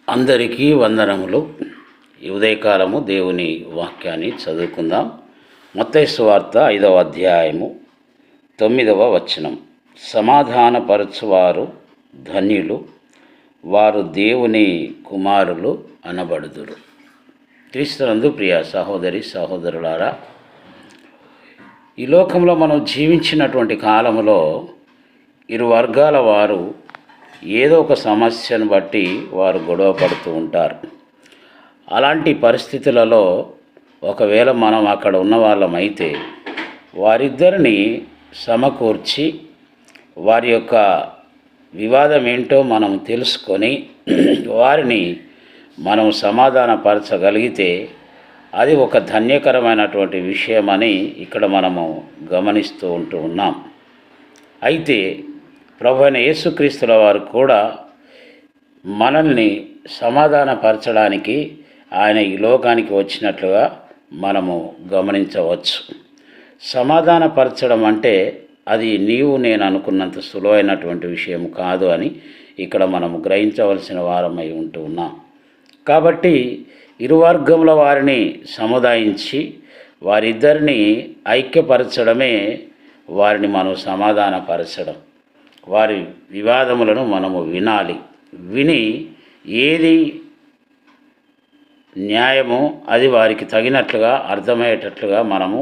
అందరికీ వందనములు. ఈ ఉదయకాలము దేవుని వాక్యాన్ని చదువుకుందాం. మత్తయి సువార్త 5వ అధ్యాయము 9వ వచనం. సమాధానపరచువారు ధన్యులు, వారు దేవుని కుమారులు అనబడుదురు. క్రీస్తునందు ప్రియ సహోదరి సహోదరులారా, ఈ లోకంలో మనం జీవించినటువంటి కాలంలో ఇరు వర్గాల వారు ఏదో ఒక సమస్యను బట్టి వారు గొడవ పడుతూ ఉంటారు. అలాంటి పరిస్థితులలో ఒకవేళ మనం అక్కడ ఉన్న వాళ్ళమైతే వారిద్దరిని సమకూర్చి వారి యొక్క వివాదం ఏంటో మనం తెలుసుకొని వారిని మనం సమాధానపరచగలిగితే అది ఒక ధన్యకరమైనటువంటి విషయమని ఇక్కడ మనము గమనిస్తూ ఉన్నాం. అయితే ప్రభువైన యేసుక్రీస్తుల వారు కూడా మనల్ని సమాధానపరచడానికి ఆయన ఈ లోకానికి వచ్చినట్లుగా మనము గమనించవచ్చు. సమాధానపరచడం అంటే అది నేను అనుకున్నంత సులువైనటువంటి విషయం కాదు అని ఇక్కడ మనము గ్రహించవలసిన వారమై ఉన్నాం. కాబట్టి ఇరు వర్గముల వారిని సముదాయించి వారిద్దరిని ఐక్యపరచడమే వారిని మనం సమాధానపరచడం. వారి వివాదములను మనము వినాలి. విని ఏది న్యాయమో అది వారికి తగినట్లుగా అర్థమయ్యేటట్లుగా మనము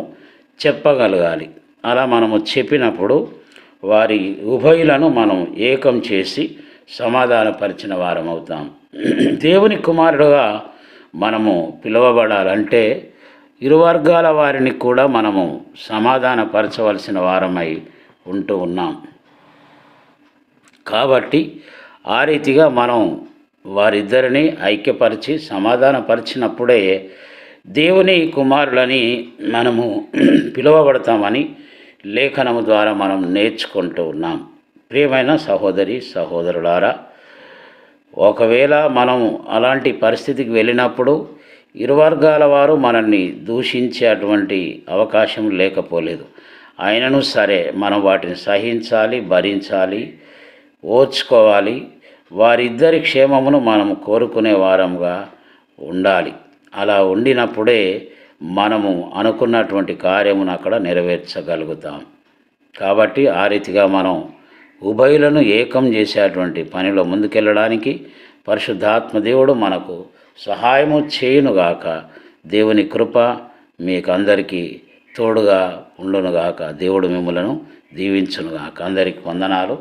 చెప్పగలగాలి. అలా మనము చెప్పినప్పుడు వారి ఉభయులను మనం ఏకం చేసి సమాధానపరిచిన వారం అవుతాం. దేవుని కుమారుడుగా మనము పిలువబడాలంటే ఇరు వర్గాల వారిని కూడా మనము సమాధానపరచవలసిన వారమై ఉన్నాం. కాబట్టి ఆ రీతిగా మనం వారిద్దరిని ఐక్యపరిచి సమాధానపరిచినప్పుడే దేవుని కుమారులని మనము పిలువబడతామని లేఖనము ద్వారా మనం నేర్చుకుంటూ ఉన్నాం. ప్రియమైన సహోదరి సహోదరులారా, ఒకవేళ మనం అలాంటి పరిస్థితికి వెళ్ళినప్పుడు ఇరు వర్గాల వారు మనల్ని దూషించే అటువంటి అవకాశం లేకపోలేదు. అయినను సరే మనం వాటిని సహించాలి, భరించాలి, ఓర్చుకోవాలి. వారిద్దరి క్షేమమును మనము కోరుకునే వారంగా ఉండాలి. అలా ఉండినప్పుడే మనము అనుకున్నటువంటి కార్యమును అక్కడ నెరవేర్చగలుగుతాం. కాబట్టి ఆ రీతిగా మనం ఉభయులను ఏకం చేసేటువంటి పనిలో ముందుకెళ్ళడానికి పరిశుద్ధాత్మ దేవుడు మనకు సహాయము చేయునుగాక. దేవుని కృప మీకు అందరికీ తోడుగా ఉండునుగాక. దేవుడు మిమ్మలను దీవించునుగాక. అందరికీ వందనాలు.